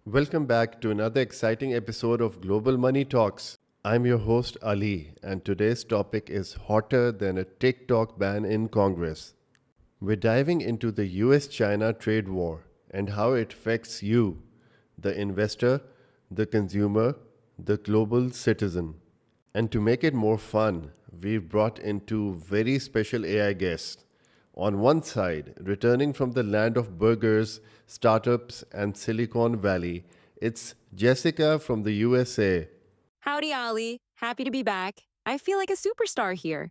Welcome back to another exciting episode of Global Money Talks. I'm your host Ali, and today's topic is hotter than a TikTok ban in Congress. We're diving into the US China trade war and how it affects you, the investor, the consumer, the global citizen. And to make it more fun, we've brought in two very special AI guests. On one side, returning from the land of burgers, startups, and Silicon Valley, it's Jessica from the USA. Howdy, Ollie. Happy to be back. I feel like a superstar here.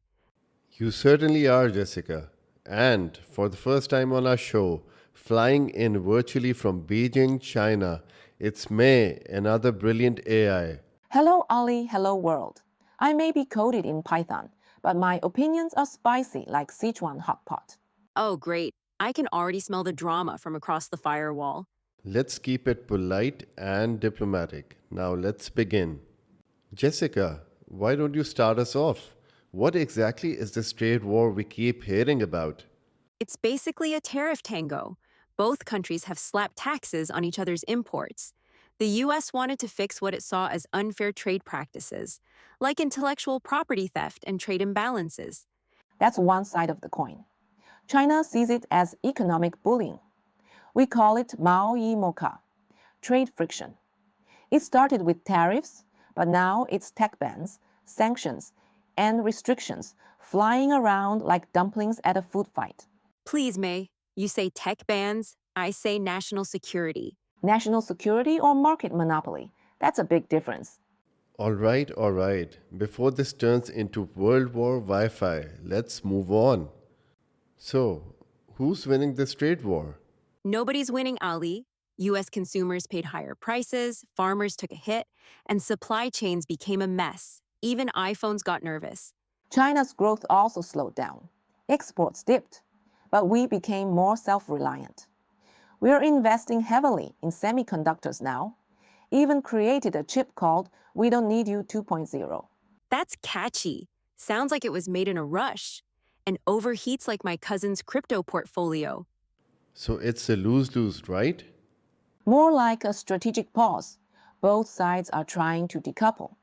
You certainly are, Jessica. And for the first time on our show, flying in virtually from Beijing, China, it's May, another brilliant AI. Hello, Ollie. Hello, world. I may be coded in Python, but my opinions are spicy like Sichuan hot pot. Oh, great. I can already smell the drama from across the firewall. Let's keep it polite and diplomatic. Now let's begin. Jessica, why don't you start us off? What exactly is this trade war we keep hearing about? It's basically a tariff tango. Both countries have slapped taxes on each other's imports. The US wanted to fix what it saw as unfair trade practices, like intellectual property theft and trade imbalances. That's one side of the coin. China sees it as economic bullying. We call it Mao Yi Mocha, trade friction. It started with tariffs, but now it's tech bans, sanctions, and restrictions flying around like dumplings at a food fight. Please, May, you say tech bans, I say national security. National security or market monopoly? That's a big difference. All right. Before this turns into World War Wi Fi, let's move on. So, who's winning this trade war? Nobody's winning, Ali. US consumers paid higher prices, farmers took a hit, and supply chains became a mess. Even iPhones got nervous. China's growth also slowed down. Exports dipped, but we became more self-reliant. We're investing heavily in semiconductors now, even created a chip called We Don't Need You 2.0. That's catchy. Sounds like it was made in a rush. And overheats like my cousin's crypto portfolio. So, it's a lose lose, right? More like a strategic pause. Both sides are trying to decouple.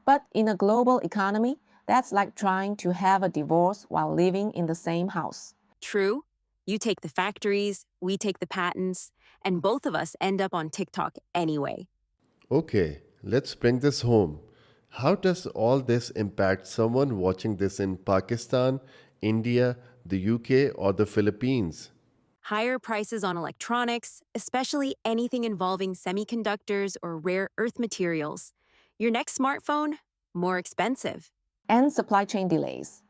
But in a global economy, that's like trying to have a divorce while living in the same house. True, you take the factories, we take the patents, and both of us end up on TikTok anyway. Okay, let's bring this home. How does all this impact someone watching this in Pakistan, India, the UK, or the Philippines? Higher prices on electronics, especially anything involving semiconductors or rare earth materials. Your next smartphone, more expensive. And supply chain delays.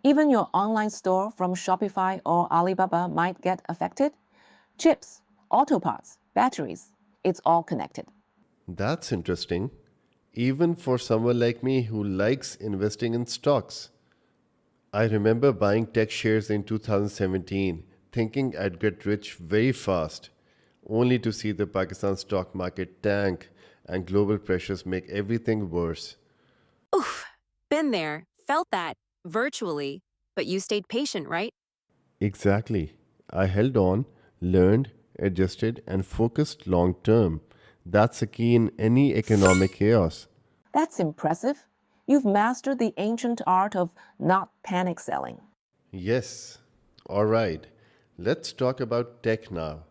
Even your online store from Shopify or Alibaba might get affected. Chips, auto parts, batteries, it's all connected. That's interesting. Even for someone like me who likes investing in stocks. I remember buying tech shares in 2017, thinking I'd get rich very fast, only to see the Pakistan stock market tank and global pressures make everything worse. Oof, been there, felt that, virtually. But you stayed patient, right? Exactly. I held on, learned, adjusted, and focused long term. That's a key in any economic chaos. That's impressive. You've mastered the ancient art of not panic selling. Yes. All right. Let's talk about tech now.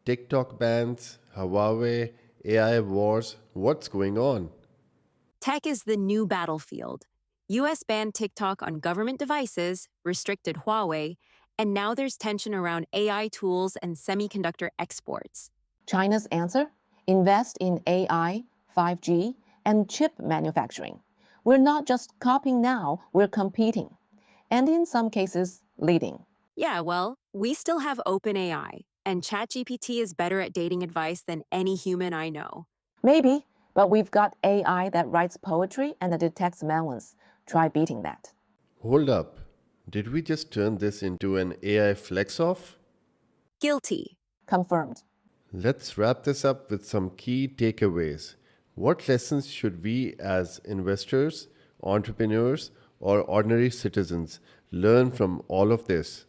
TikTok bans, Huawei, AI wars. What's going on? Tech is the new battlefield. US banned TikTok on government devices, restricted Huawei, and now there's tension around AI tools and semiconductor exports. China's answer? Invest in AI, 5G, and chip manufacturing. We're not just copying now, we're competing. And in some cases, leading. Yeah, well, we still have OpenAI, and ChatGPT is better at dating advice than any human I know. Maybe, but we've got AI that writes poetry and that detects melons. Try beating that. Hold up. Did we just turn this into an AI flex off? Guilty. Confirmed. Let's wrap this up with some key takeaways. What lessons should we, as investors, entrepreneurs, or ordinary citizens, learn from all of this?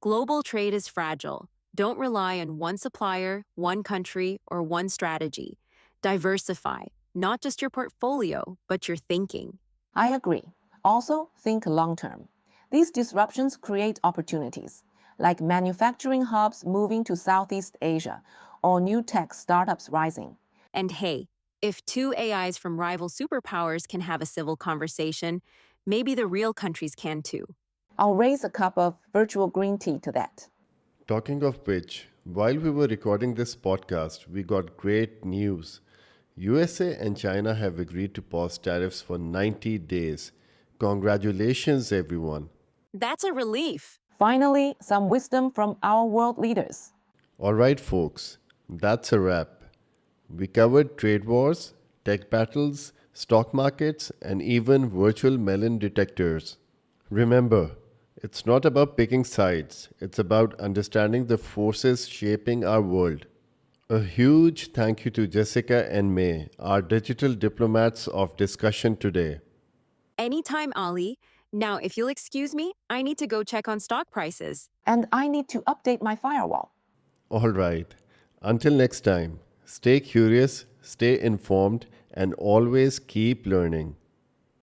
Global trade is fragile. Don't rely on one supplier, one country, or one strategy. Diversify, not just your portfolio, but your thinking. I agree. Also, think long term. These disruptions create opportunities, like manufacturing hubs moving to Southeast Asia or new tech startups rising. And hey, if two AIs from rival superpowers can have a civil conversation, maybe the real countries can too. I'll raise a cup of virtual green tea to that. Talking of which, while we were recording this podcast, we got great news. USA and China have agreed to pause tariffs for 90 days. Congratulations, everyone. That's a relief. Finally, some wisdom from our world leaders. All right, folks, that's a wrap. We covered trade wars, tech battles, stock markets, and even virtual melon detectors. Remember, it's not about picking sides, it's about understanding the forces shaping our world. A huge thank you to Jessica and May, our digital diplomats of discussion today. Anytime, Ali. Now, if you'll excuse me, I need to go check on stock prices. And I need to update my firewall. All right, until next time, stay curious, stay informed, and always keep learning.